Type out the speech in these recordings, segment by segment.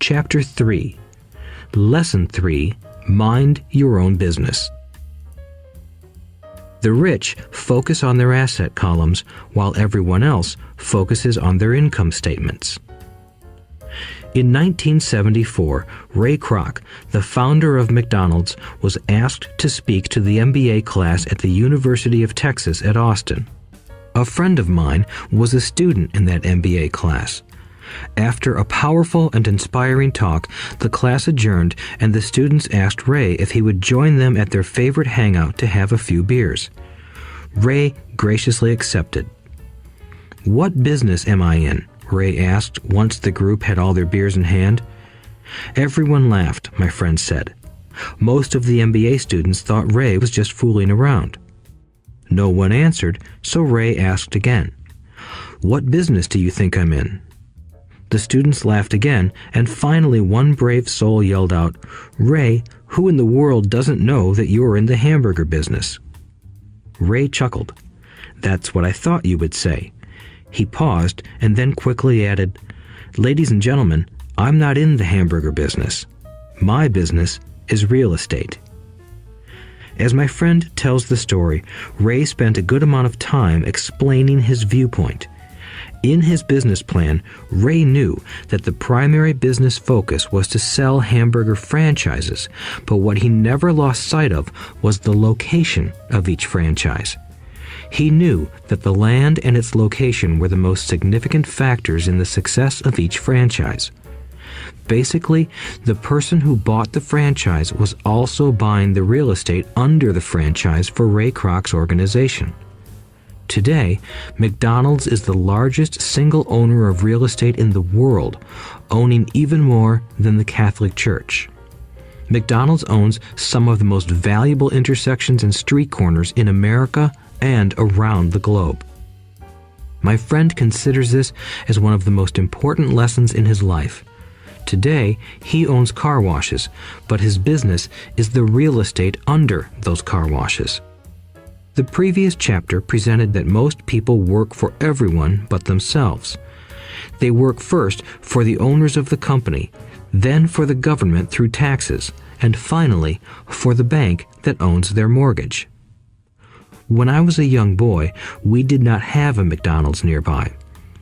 Chapter 3. Lesson 3. Mind your own business. The rich focus on their asset columns while everyone else focuses on their income statements. In 1974, Ray Kroc, the founder of McDonald's, was asked to speak to the MBA class at the University of Texas at Austin. A friend of mine was a student in that MBA class. After a powerful and inspiring talk, the class adjourned and the students asked Ray if he would join them at their favorite hangout to have a few beers. Ray graciously accepted. "What business am I in?" Ray asked once the group had all their beers in hand. Everyone laughed, my friend said. Most of the MBA students thought Ray was just fooling around. No one answered, so Ray asked again. "What business do you think I'm in?" The students laughed again, and finally one brave soul yelled out, "Ray, who in the world doesn't know that you're in the hamburger business?" Ray chuckled. "That's what I thought you would say." He paused and then quickly added, "Ladies and gentlemen, I'm not in the hamburger business. My business is real estate." As my friend tells the story, Ray spent a good amount of time explaining his viewpoint. In his business plan, Ray knew that the primary business focus was to sell hamburger franchises, but what he never lost sight of was the location of each franchise. He knew that the land and its location were the most significant factors in the success of each franchise. Basically, the person who bought the franchise was also buying the real estate under the franchise for Ray Kroc's organization. Today, McDonald's is the largest single owner of real estate in the world, owning even more than the Catholic Church. McDonald's owns some of the most valuable intersections and street corners in America and around the globe. My friend considers this as one of the most important lessons in his life. Today, he owns car washes, but his business is the real estate under those car washes. The previous chapter presented that most people work for everyone but themselves. They work first for the owners of the company, then for the government through taxes, and finally for the bank that owns their mortgage. When I was a young boy, we did not have a McDonald's nearby.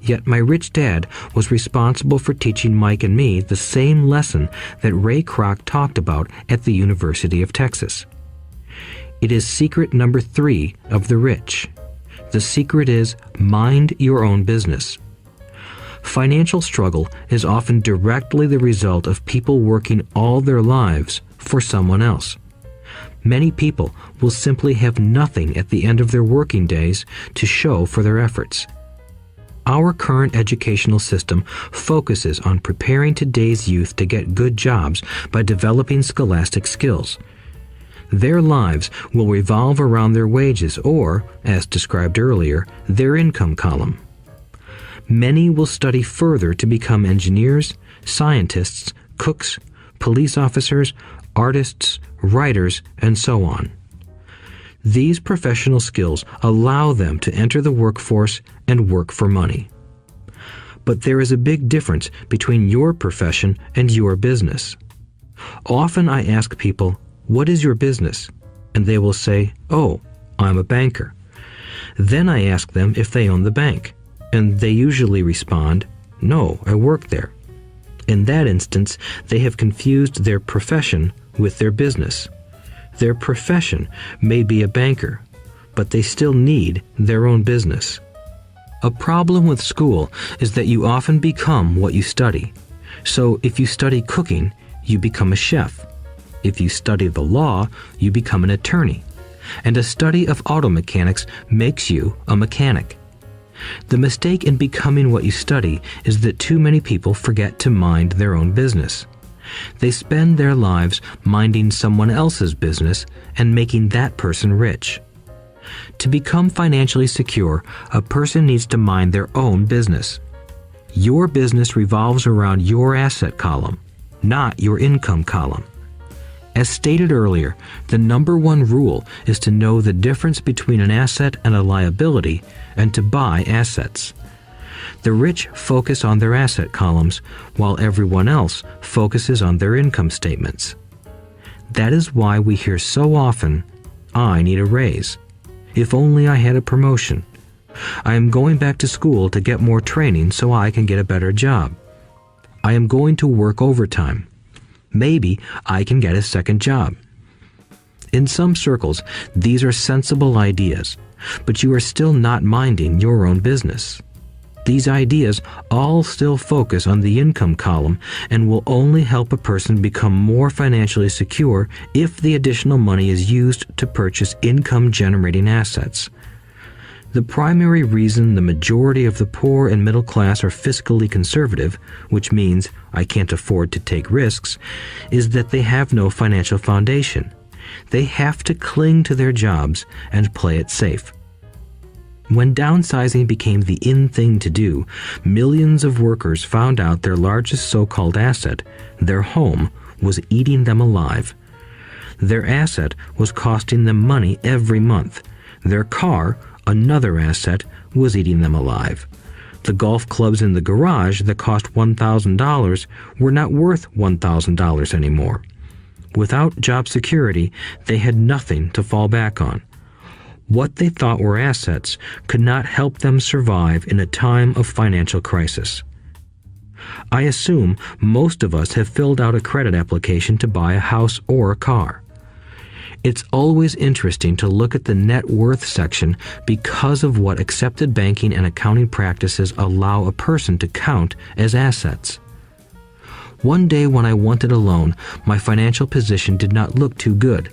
Yet my rich dad was responsible for teaching Mike and me the same lesson that Ray Kroc talked about at the University of Texas. It is secret number 3 of the rich. The secret is mind your own business. Financial struggle is often directly the result of people working all their lives for someone else. Many people will simply have nothing at the end of their working days to show for their efforts. Our current educational system focuses on preparing today's youth to get good jobs by developing scholastic skills. Their lives will revolve around their wages or, as described earlier, their income column. Many will study further to become engineers, scientists, cooks, police officers, artists, writers, and so on. These professional skills allow them to enter the workforce and work for money. But there is a big difference between your profession and your business. Often I ask people, "What is your business?" And they will say, "Oh, I'm a banker." Then I ask them if they own the bank, and they usually respond, "No, I work there." In that instance, they have confused their profession with their business. Their profession may be a banker, but they still need their own business. A problem with school is that you often become what you study. So if you study cooking, you become a chef. If you study the law, you become an attorney. And a study of auto mechanics makes you a mechanic. The mistake in becoming what you study is that too many people forget to mind their own business. They spend their lives minding someone else's business and making that person rich. To become financially secure, a person needs to mind their own business. Your business revolves around your asset column, not your income column. As stated earlier, the number one rule is to know the difference between an asset and a liability and to buy assets. The rich focus on their asset columns, while everyone else focuses on their income statements. That is why we hear so often, "I need a raise. If only I had a promotion. I am going back to school to get more training so I can get a better job. I am going to work overtime. Maybe I can get a second job." In some circles, these are sensible ideas, but you are still not minding your own business. These ideas all still focus on the income column and will only help a person become more financially secure if the additional money is used to purchase income-generating assets. The primary reason the majority of the poor and middle class are fiscally conservative, which means I can't afford to take risks, is that they have no financial foundation. They have to cling to their jobs and play it safe. When downsizing became the in thing to do, millions of workers found out their largest so-called asset, their home, was eating them alive. Their asset was costing them money every month. Their car, another asset, was eating them alive. The golf clubs in the garage that cost $1,000 were not worth $1,000 anymore. Without job security, they had nothing to fall back on. What they thought were assets could not help them survive in a time of financial crisis. I assume most of us have filled out a credit application to buy a house or a car. It's always interesting to look at the net worth section because of what accepted banking and accounting practices allow a person to count as assets. One day when I wanted a loan, my financial position did not look too good.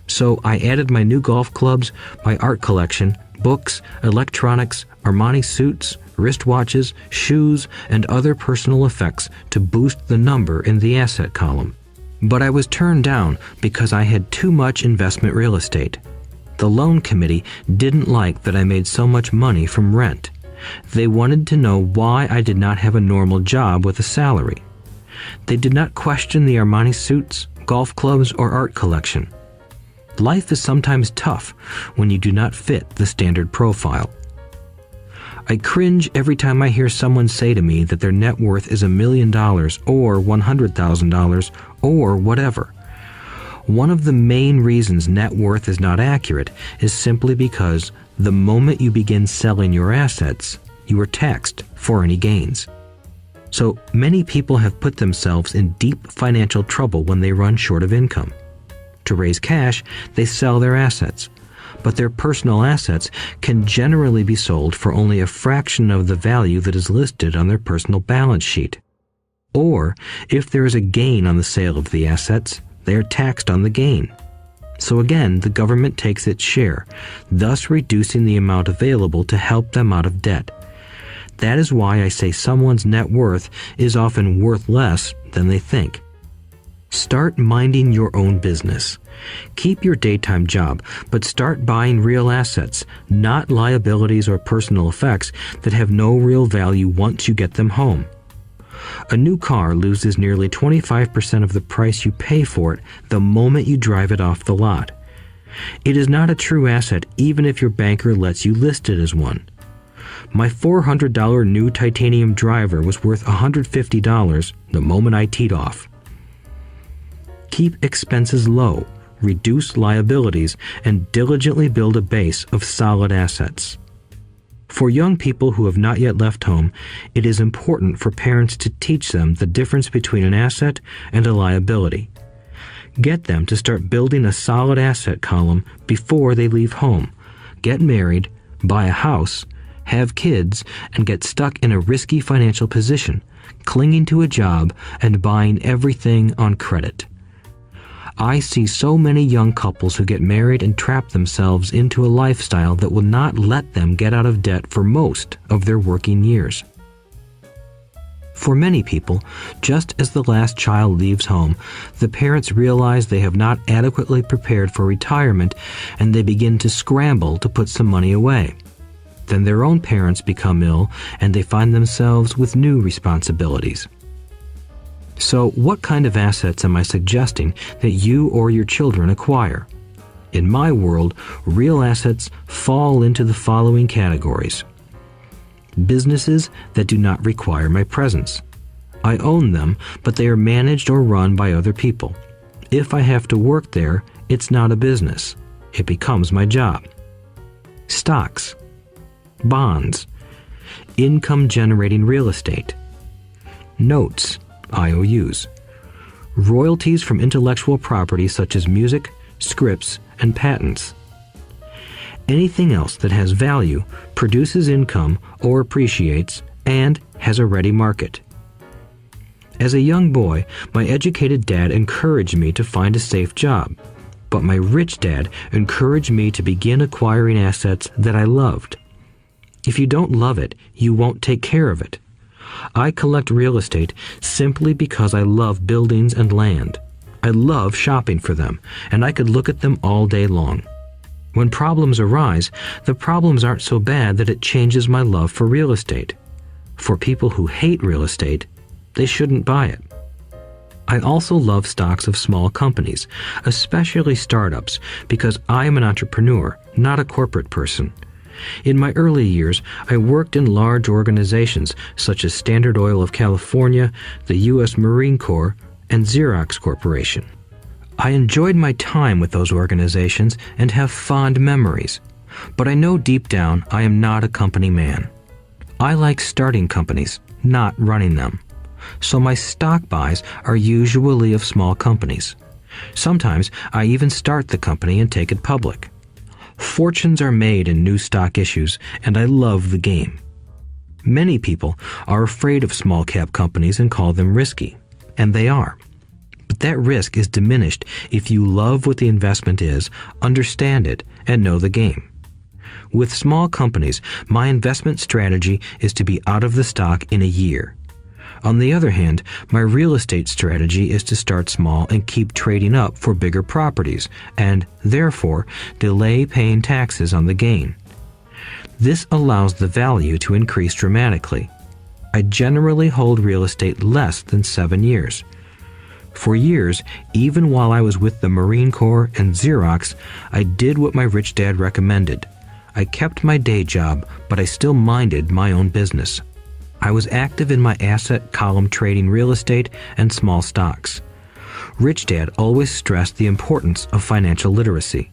So I added my new golf clubs, my art collection, books, electronics, Armani suits, wristwatches, shoes, and other personal effects to boost the number in the asset column. But I was turned down because I had too much investment real estate. The loan committee didn't like that I made so much money from rent. They wanted to know why I did not have a normal job with a salary. They did not question the Armani suits, golf clubs, or art collection. Life is sometimes tough when you do not fit the standard profile. I cringe every time I hear someone say to me that their net worth is $1 million or $100,000 or whatever. One of the main reasons net worth is not accurate is simply because the moment you begin selling your assets, you are taxed for any gains. So many people have put themselves in deep financial trouble when they run short of income. To raise cash, they sell their assets, but their personal assets can generally be sold for only a fraction of the value that is listed on their personal balance sheet. Or, if there is a gain on the sale of the assets, they are taxed on the gain. So again, the government takes its share, thus reducing the amount available to help them out of debt. That is why I say someone's net worth is often worth less than they think. Start minding your own business. Keep your daytime job, but start buying real assets, not liabilities or personal effects that have no real value once you get them home. A new car loses nearly 25% of the price you pay for it the moment you drive it off the lot. It is not a true asset even if your banker lets you list it as one. My $400 new titanium driver was worth $150 the moment I teed off. Keep expenses low, reduce liabilities, and diligently build a base of solid assets. For young people who have not yet left home, it is important for parents to teach them the difference between an asset and a liability. Get them to start building a solid asset column before they leave home, get married, buy a house, have kids, and get stuck in a risky financial position, clinging to a job and buying everything on credit. I see so many young couples who get married and trap themselves into a lifestyle that will not let them get out of debt for most of their working years. For many people, just as the last child leaves home, the parents realize they have not adequately prepared for retirement and they begin to scramble to put some money away. Then their own parents become ill and they find themselves with new responsibilities. So what kind of assets am I suggesting that you or your children acquire? In my world, real assets fall into the following categories: businesses that do not require my presence. I own them, but they are managed or run by other people. If I have to work there, it's not a business. It becomes my job. Stocks, bonds, income-generating real estate, notes, IOUs, royalties from intellectual property such as music, scripts, and patents. Anything else that has value, produces income, or appreciates, and has a ready market. As a young boy, my educated dad encouraged me to find a safe job, but my rich dad encouraged me to begin acquiring assets that I loved. If you don't love it, you won't take care of it. I collect real estate simply because I love buildings and land. I love shopping for them, and I could look at them all day long. When problems arise, the problems aren't so bad that it changes my love for real estate. For people who hate real estate, they shouldn't buy it. I also love stocks of small companies, especially startups, because I am an entrepreneur, not a corporate person. In my early years, I worked in large organizations such as Standard Oil of California, the U.S. Marine Corps, and Xerox Corporation. I enjoyed my time with those organizations and have fond memories, but I know deep down I am not a company man. I like starting companies, not running them. So my stock buys are usually of small companies. Sometimes I even start the company and take it public. Fortunes are made in new stock issues, and I love the game. Many people are afraid of small cap companies and call them risky, and they are. But that risk is diminished if you love what the investment is, understand it, and know the game. With small companies, my investment strategy is to be out of the stock in a year. On the other hand, my real estate strategy is to start small and keep trading up for bigger properties, and, therefore, delay paying taxes on the gain. This allows the value to increase dramatically. I generally hold real estate less than 7 years. For years, even while I was with the Marine Corps and Xerox, I did what my rich dad recommended. I kept my day job, but I still minded my own business. I was active in my asset column trading real estate and small stocks. Rich Dad always stressed the importance of financial literacy.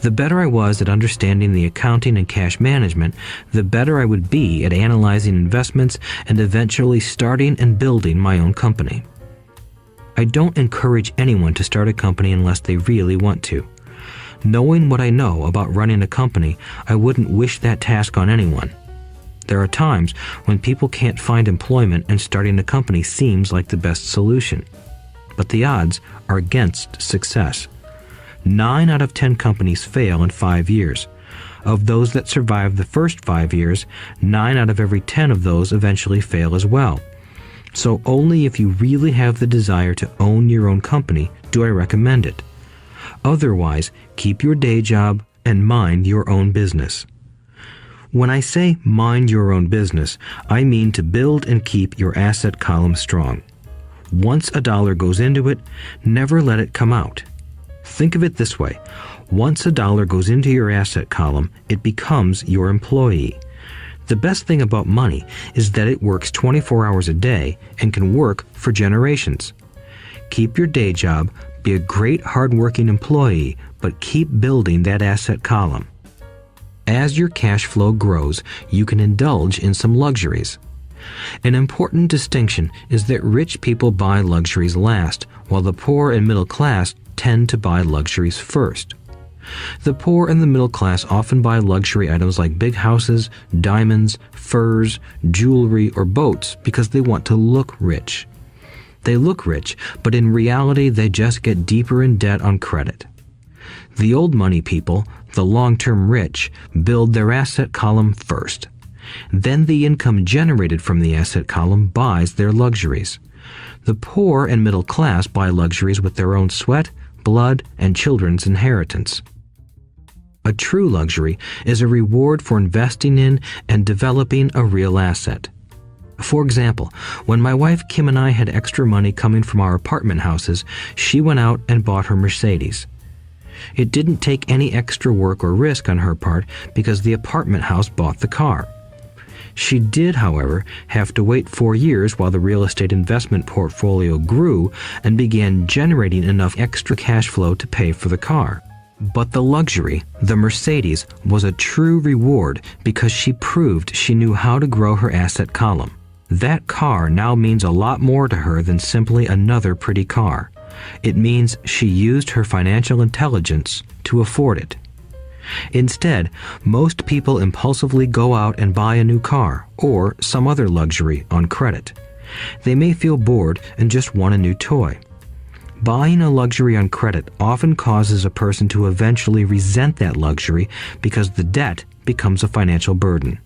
The better I was at understanding the accounting and cash management, the better I would be at analyzing investments and eventually starting and building my own company. I don't encourage anyone to start a company unless they really want to. Knowing what I know about running a company, I wouldn't wish that task on anyone. There are times when people can't find employment and starting a company seems like the best solution. But the odds are against success. 9 out of 10 companies fail in 5 years. Of those that survive the first 5 years, 9 out of every 10 of those eventually fail as well. So only if you really have the desire to own your own company do I recommend it. Otherwise, keep your day job and mind your own business. When I say mind your own business, I mean to build and keep your asset column strong. Once a dollar goes into it, never let it come out. Think of it this way. Once a dollar goes into your asset column, it becomes your employee. The best thing about money is that it works 24 hours a day and can work for generations. Keep your day job, be a great hardworking employee, but keep building that asset column. As your cash flow grows, you can indulge in some luxuries. An important distinction is that rich people buy luxuries last, while the poor and middle class tend to buy luxuries first. The poor and the middle class often buy luxury items like big houses, diamonds, furs, jewelry, or boats because they want to look rich. They look rich, but in reality they just get deeper in debt on credit. The old money people, the long-term rich, build their asset column first. Then the income generated from the asset column buys their luxuries. The poor and middle class buy luxuries with their own sweat, blood, and children's inheritance. A true luxury is a reward for investing in and developing a real asset. For example, when my wife Kim and I had extra money coming from our apartment houses, she went out and bought her Mercedes. It didn't take any extra work or risk on her part because the apartment house bought the car. She did, however, have to wait 4 years while the real estate investment portfolio grew and began generating enough extra cash flow to pay for the car. But the luxury, the Mercedes, was a true reward because she proved she knew how to grow her asset column. That car now means a lot more to her than simply another pretty car. It means she used her financial intelligence to afford it. Instead, most people impulsively go out and buy a new car or some other luxury on credit. They may feel bored and just want a new toy. Buying a luxury on credit often causes a person to eventually resent that luxury because the debt becomes a financial burden.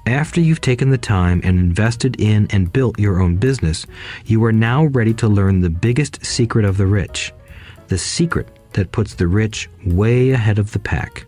After you've taken the time and invested in and built your own business, you are now ready to learn the biggest secret of the rich, the secret that puts the rich way ahead of the pack.